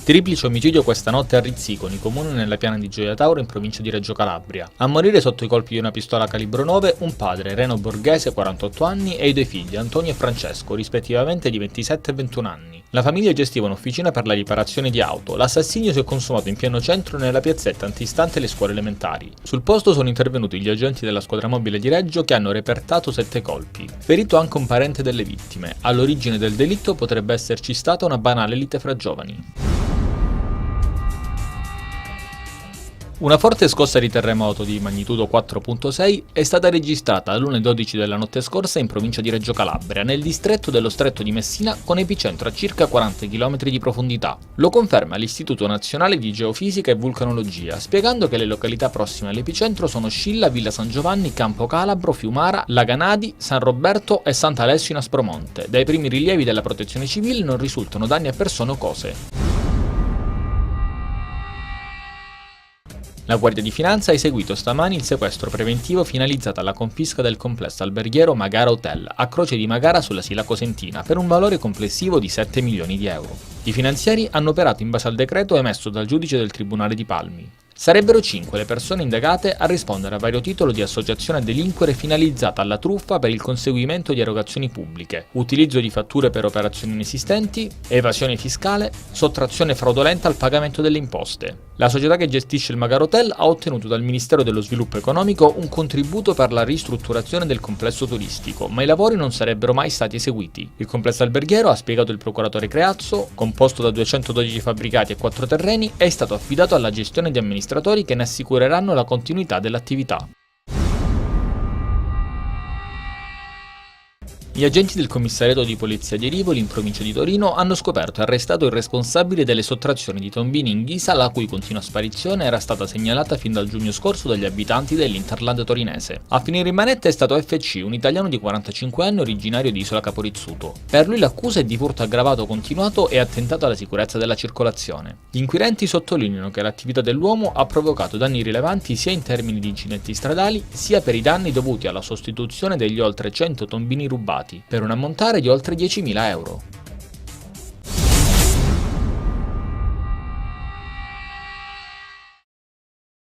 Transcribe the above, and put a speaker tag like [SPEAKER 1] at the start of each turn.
[SPEAKER 1] Triplice omicidio questa notte a Rizziconi, comune nella piana di Gioia Tauro in provincia di Reggio Calabria. A morire sotto i colpi di una pistola calibro 9 un padre, Reno Borghese, 48 anni, e i due figli, Antonio e Francesco, rispettivamente di 27 e 21 anni. La famiglia gestiva un'officina per la riparazione di auto. L'assassinio si è consumato in pieno centro nella piazzetta antistante le scuole elementari. Sul posto sono intervenuti gli agenti della squadra mobile di Reggio che hanno repertato 7 colpi. Ferito anche un parente delle vittime. All'origine del delitto potrebbe esserci stata una banale lite fra giovani. Una forte scossa di terremoto di magnitudo 4.6 è stata registrata alle 1:12 della notte scorsa in provincia di Reggio Calabria, nel distretto dello Stretto di Messina, con epicentro a circa 40 km di profondità. Lo conferma l'Istituto Nazionale di Geofisica e Vulcanologia, spiegando che le località prossime all'epicentro sono Scilla, Villa San Giovanni, Campo Calabro, Fiumara, Laganadi, San Roberto e Sant'Alessio in Aspromonte. Dai primi rilievi della Protezione Civile non risultano danni a persone o cose. La Guardia di Finanza ha eseguito stamani il sequestro preventivo finalizzato alla confisca del complesso alberghiero Magara Hotel a Croce di Magara sulla Sila Cosentina per un valore complessivo di 7 milioni di euro. I finanziari hanno operato in base al decreto emesso dal giudice del Tribunale di Palmi. Sarebbero 5 le persone indagate a rispondere a vario titolo di associazione a delinquere finalizzata alla truffa per il conseguimento di erogazioni pubbliche, utilizzo di fatture per operazioni inesistenti, evasione fiscale, sottrazione fraudolenta al pagamento delle imposte. La società che gestisce il Magara Hotel ha ottenuto dal Ministero dello Sviluppo Economico un contributo per la ristrutturazione del complesso turistico, ma i lavori non sarebbero mai stati eseguiti. Il complesso alberghiero, ha spiegato il procuratore Creazzo, composto da 212 fabbricati e 4 terreni, è stato affidato alla gestione di amministratori che ne assicureranno la continuità dell'attività. Gli agenti del commissariato di polizia di Rivoli, in provincia di Torino, hanno scoperto e arrestato il responsabile delle sottrazioni di tombini in ghisa, la cui continua sparizione era stata segnalata fin dal giugno scorso dagli abitanti dell'Interland torinese. A finire in manetta è stato FC, un italiano di 45 anni originario di Isola Caporizzuto. Per lui l'accusa è di furto aggravato continuato e attentato alla sicurezza della circolazione. Gli inquirenti sottolineano che l'attività dell'uomo ha provocato danni rilevanti sia in termini di incidenti stradali, sia per i danni dovuti alla sostituzione degli oltre 100 tombini rubati, per un ammontare di oltre 10.000 euro.